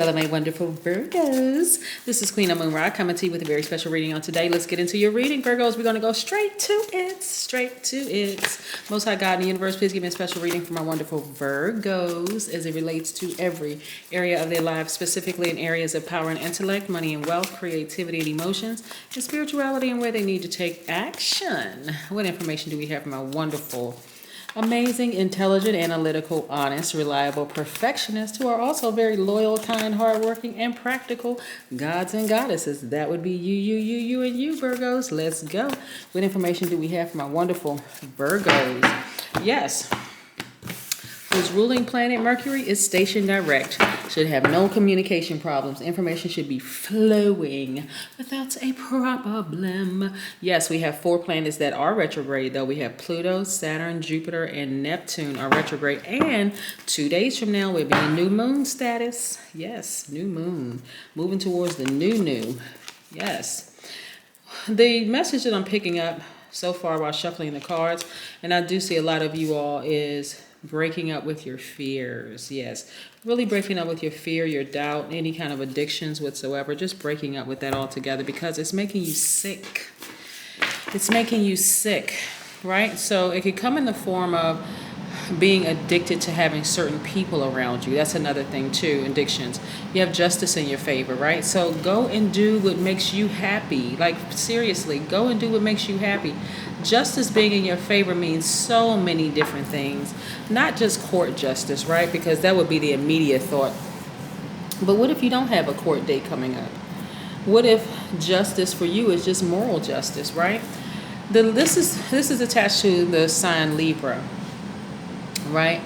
Hello, my wonderful Virgos. This is Queen Amun Ra coming to you with a very special reading on today. Let's get into your reading, Virgos. We're going to go straight to it. Most High God in the universe, please give me a special reading for my wonderful Virgos as it relates to every area of their lives, specifically in areas of power and intellect, money and wealth, creativity and emotions, and spirituality, and where they need to take action. What information do we have from my wonderful, amazing, intelligent, analytical, honest, reliable perfectionists who are also very loyal, kind, hardworking, and practical gods and goddesses? That would be you, and you, Virgos. Let's go. What information do we have from our wonderful Virgos? Yes. Whose ruling planet Mercury is stationed direct. Should have no communication problems. Information should be flowing without a problem. Yes, we have 4 planets that are retrograde, though. We have Pluto, Saturn, Jupiter, and Neptune are retrograde. And 2 days from now, we'll be in new moon status. Yes, new moon. Moving towards the new. Yes. The message that I'm picking up so far while shuffling the cards, and I do see a lot of you all, is breaking up with your fears. Yes, really breaking up with your fear, your doubt, any kind of addictions whatsoever. Just breaking up with that altogether because it's making you sick. It's making you sick, right? So it could come in the form of being addicted to having certain people around you. That's another thing too, addictions. You have justice in your favor, right? So go and do what makes you happy. Like, seriously, go and do what makes you happy. Justice being in your favor means so many different things, not just court justice, right? Because that would be the immediate thought. But what if you don't have a court date coming up? What if justice for you is just moral justice, right? This is attached to the sign Libra, right?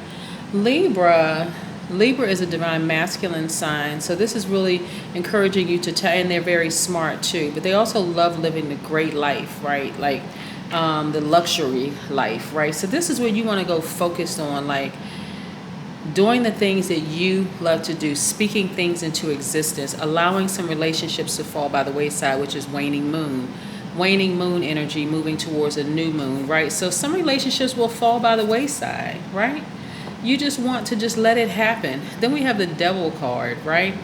Libra is a divine masculine sign, so this is really encouraging you to and they're very smart too, but they also love living the great life, right? Like the luxury life, right? So this is where you want to go focused on, like, doing the things that you love to do, speaking things into existence, allowing some relationships to fall by the wayside, which is waning moon energy, moving towards a new moon, right? So some relationships will fall by the wayside, right? You just want to just let it happen. Then we have the Devil card, right?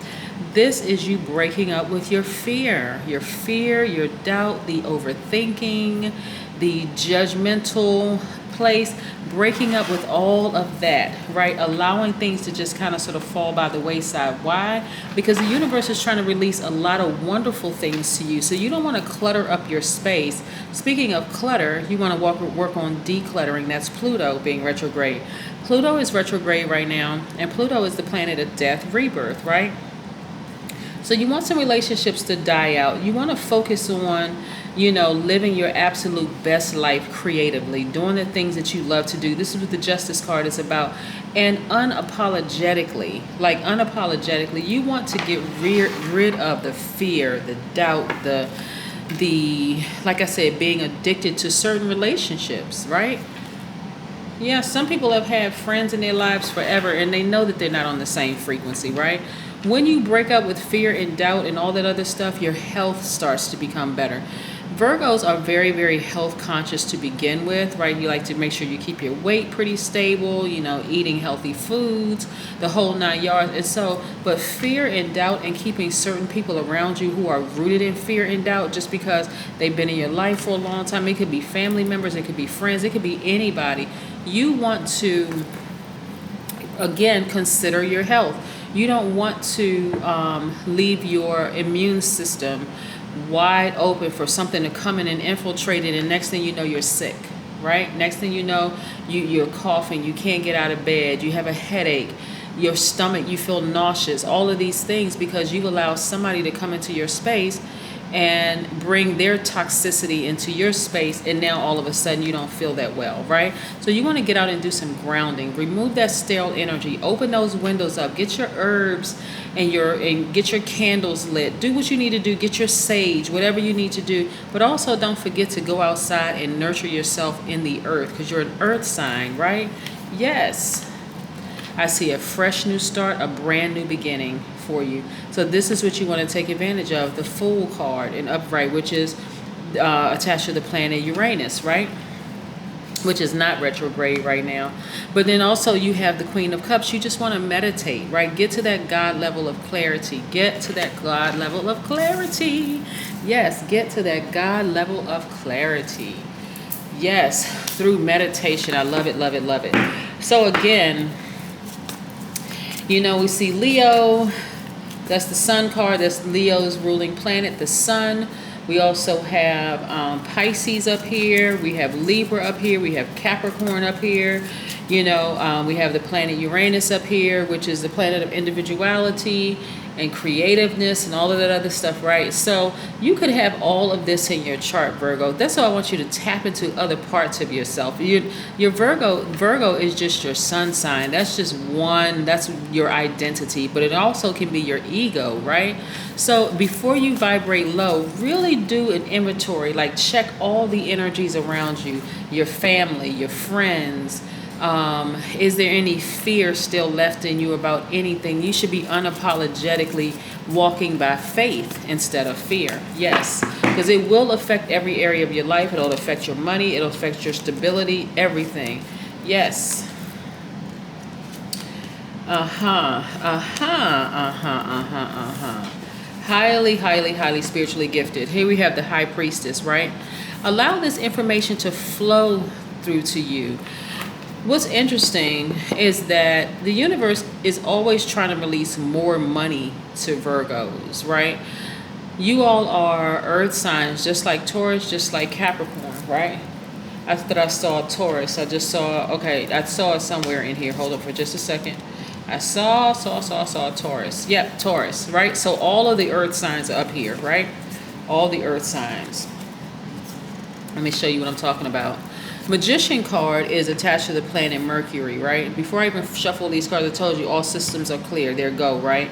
This is you breaking up with your fear, your doubt, the overthinking, the judgmental place, breaking up with all of that, right? Allowing things to just kind of sort of fall by the wayside. Why? Because the universe is trying to release a lot of wonderful things to you. So you don't want to clutter up your space. Speaking of clutter, you want to work on decluttering. That's Pluto being retrograde. Pluto is retrograde right now, and Pluto is the planet of death, rebirth, right? So you want some relationships to die out. You want to focus on, living your absolute best life creatively, doing the things that you love to do. This is what the Justice card is about. And unapologetically, you want to get rid of the fear, the doubt, the like I said, being addicted to certain relationships, right? Yeah, some people have had friends in their lives forever and they know that they're not on the same frequency, right? When you break up with fear and doubt and all that other stuff, your health starts to become better. Virgos are very, very health conscious to begin with, right? You like to make sure you keep your weight pretty stable, eating healthy foods, the whole 9 yards. And so, but fear and doubt and keeping certain people around you who are rooted in fear and doubt just because they've been in your life for a long time. It could be family members, it could be friends, it could be anybody. You want to, again, consider your health. You don't want to leave your immune system wide open for something to come in and infiltrate it, and next thing you know, you're sick, right? Next thing you know, you're coughing, you can't get out of bed, you have a headache, your stomach, you feel nauseous, all of these things because you allow somebody to come into your space and bring their toxicity into your space, and now all of a sudden you don't feel that well, right? So you want to get out and do some grounding, remove that stale energy, open those windows up, get your herbs and get your candles lit, do what you need to do, get your sage, whatever you need to do, but also don't forget to go outside and nurture yourself in the earth because you're an earth sign, right? Yes. I see a fresh new start, a brand new beginning for you. So this is what you want to take advantage of. The Fool card in upright, which is attached to the planet Uranus, right? which is not retrograde right now. But then also you have the Queen of Cups. You just want to meditate, right? Get to that God level of clarity. Get to that God level of clarity. Yes, get to that God level of clarity. Yes, through meditation. I love it, love it, love it. So again, you know, we see Leo. That's the sun card. That's Leo's ruling planet, the sun. We also have Pisces up here. We have Libra up here. We have Capricorn up here. You know, we have the planet Uranus up here, which is the planet of individuality and creativeness and all of that other stuff, right? So you could have all of this in your chart, Virgo. That's why I want you to tap into other parts of yourself. Your Virgo is just your sun sign. That's just one, that's your identity, but it also can be your ego, right? So before you vibrate low, really do an inventory, like check all the energies around you, your family, your friends. Is there any fear still left in you about anything? You should be unapologetically walking by faith instead of fear. Yes, because it will affect every area of your life. It'll affect your money. It'll affect your stability, everything. Yes. Highly, highly, highly spiritually gifted. Here we have the High Priestess, right? Allow this information to flow through to you. What's interesting is that the universe is always trying to release more money to Virgos, right? You all are earth signs, just like Taurus, just like Capricorn, right? I thought I saw Taurus. I just saw, okay, I saw it somewhere in here. Hold on for just a second. I saw Taurus. Yep, Taurus, right? So all of the earth signs are up here, right? All the earth signs. Let me show you what I'm talking about. Magician card is attached to the planet Mercury, right? Before I even shuffle these cards, I told you all systems are clear. There go, right?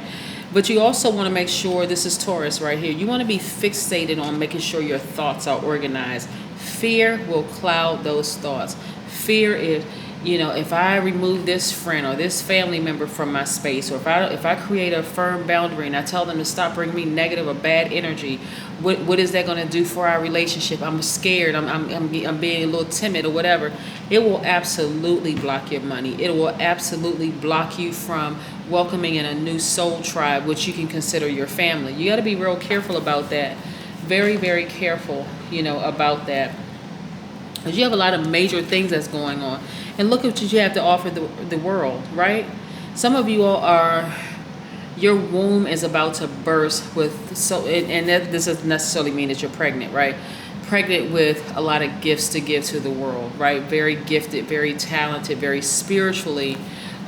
But you also want to make sure, this is Taurus right here. You want to be fixated on making sure your thoughts are organized. Fear will cloud those thoughts. Fear is, you know, if I remove this friend or this family member from my space, or if I create a firm boundary and I tell them to stop bringing me negative or bad energy, what is that going to do for our relationship? I'm scared. I'm being a little timid or whatever. It will absolutely block your money. It will absolutely block you from welcoming in a new soul tribe, which you can consider your family. You got to be real careful about that. Very, very careful, you know, about that. Because you have a lot of major things that's going on. And look at what you have to offer the world, right? Some of you all are, your womb is about to burst with, so, and that this doesn't necessarily mean that you're pregnant, right? Pregnant with a lot of gifts to give to the world, right? Very gifted, very talented, very spiritually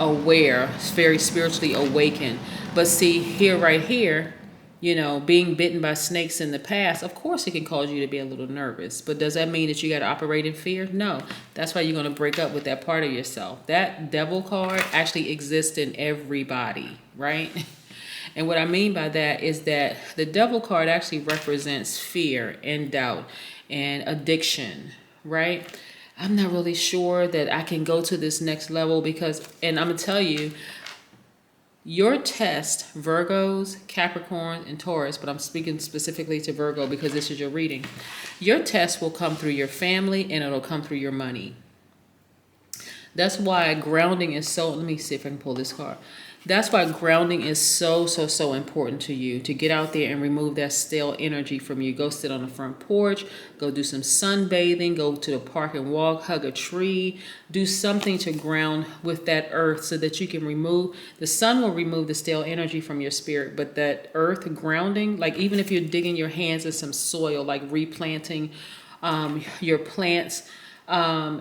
aware, very spiritually awakened. But see, here, right here, you know, being bitten by snakes in the past, of course it can cause you to be a little nervous. But does that mean that you got to operate in fear? No. That's why you're going to break up with that part of yourself. That devil card actually exists in everybody, right? And what I mean by that is that the devil card actually represents fear and doubt and addiction, right? I'm not really sure that I can go to this next level because, and I'm going to tell you, your test, Virgos, Capricorn, and Taurus, but I'm speaking specifically to Virgo because this is your reading. Your test will come through your family and it'll come through your money. That's why grounding is so, let me see if I can pull this card. That's why grounding is so important to you, to get out there and remove that stale energy from you. Go sit on the front porch, go do some sunbathing, go to the park and walk, hug a tree, do something to ground with that earth so that you can remove, the sun will remove the stale energy from your spirit, but that earth grounding, like even if you're digging your hands in some soil, like replanting your plants,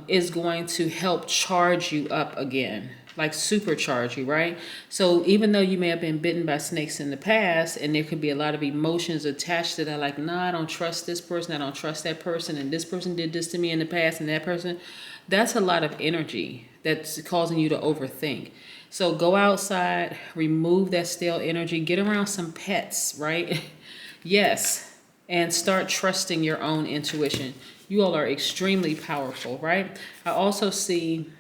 is going to help charge you up again. Like supercharge you, right? So even though you may have been bitten by snakes in the past and there could be a lot of emotions attached to that, like, nah, I don't trust this person, I don't trust that person, and this person did this to me in the past and that person, that's a lot of energy that's causing you to overthink. So go outside, remove that stale energy, get around some pets, right? Yes, and start trusting your own intuition. You all are extremely powerful, right? I also see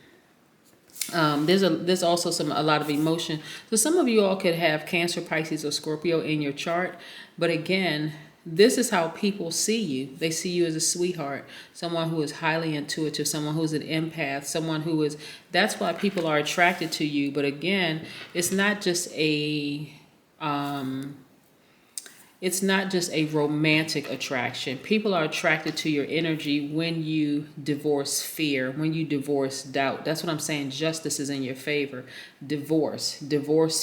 there's also a lot of emotion. So some of you all could have Cancer, Pisces, or Scorpio in your chart. But again, this is how people see you. They see you as a sweetheart, someone who is highly intuitive, someone who's an empath, someone who is, that's why people are attracted to you. But again, it's not just a, it's not just a romantic attraction. People are attracted to your energy when you divorce fear, when you divorce doubt. That's what I'm saying. Justice is in your favor. Divorce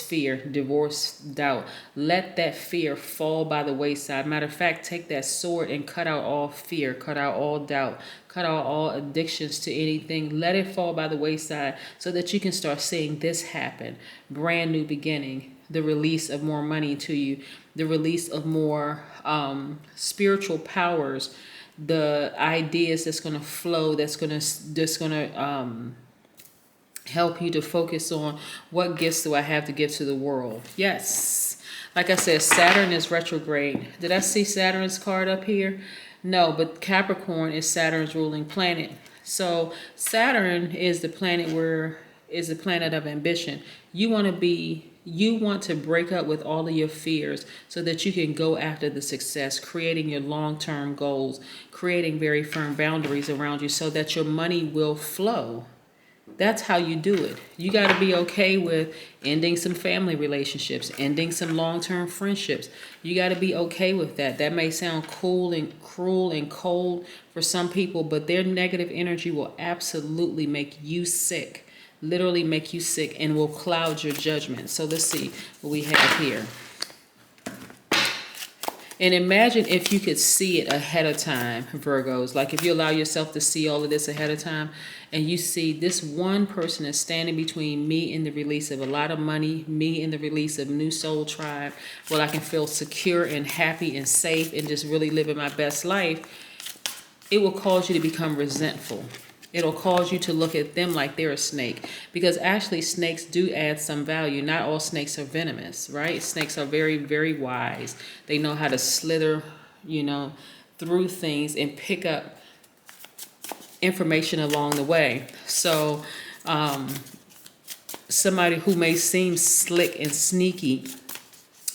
fear, divorce doubt. Let that fear fall by the wayside. Matter of fact, take that sword and cut out all fear, cut out all doubt, cut out all addictions to anything. Let it fall by the wayside so that you can start seeing this happen. Brand new beginning. The release of more money to you, the release of more spiritual powers, the ideas that's going to flow, that's going to help you to focus on what gifts do I have to give to the world. Yes. Like I said, Saturn is retrograde. Did I see Saturn's card up here? No, but Capricorn is Saturn's ruling planet. So Saturn is the planet is the planet of ambition. You want to break up with all of your fears so that you can go after the success, creating your long-term goals, creating very firm boundaries around you so that your money will flow. That's how you do it. You got to be okay with ending some family relationships, ending some long-term friendships. You got to be okay with that. That may sound cool and cruel and cold for some people, but their negative energy will absolutely make you sick. Literally make you sick and will cloud your judgment. So let's see what we have here. And imagine if you could see it ahead of time, Virgos. Like if you allow yourself to see all of this ahead of time and you see this one person is standing between me and the release of a lot of money, me and the release of new soul tribe, where I can feel secure and happy and safe and just really living my best life, it will cause you to become resentful. It'll cause you to look at them like they're a snake, because actually snakes do add some value. Not all snakes are venomous, right? Snakes are very, very wise. They know how to slither, through things and pick up information along the way. So somebody who may seem slick and sneaky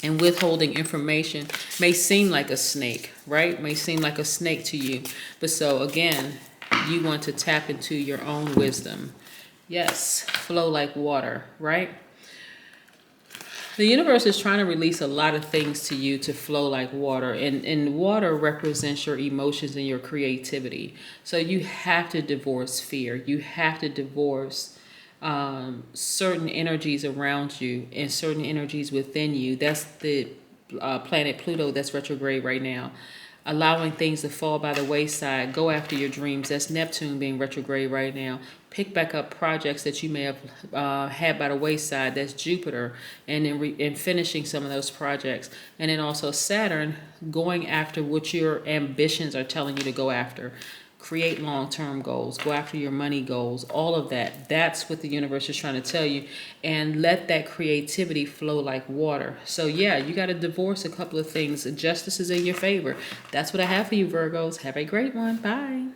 and withholding information may seem like a snake, right? May seem like a snake to you. But so again, you want to tap into your own wisdom. Yes, flow like water, right? The universe is trying to release a lot of things to you to flow like water. And water represents your emotions and your creativity. So you have to divorce fear. You have to divorce certain energies around you and certain energies within you. That's the planet Pluto that's retrograde right now. Allowing things to fall by the wayside. Go after your dreams. That's Neptune being retrograde right now. Pick back up projects that you may have had by the wayside. That's Jupiter, and finishing some of those projects. And then also Saturn, going after what your ambitions are telling you to go after. Create long-term goals. Go after your money goals. All of that. That's what the universe is trying to tell you. And let that creativity flow like water. So yeah, you got to divorce a couple of things. Justice is in your favor. That's what I have for you, Virgos. Have a great one. Bye.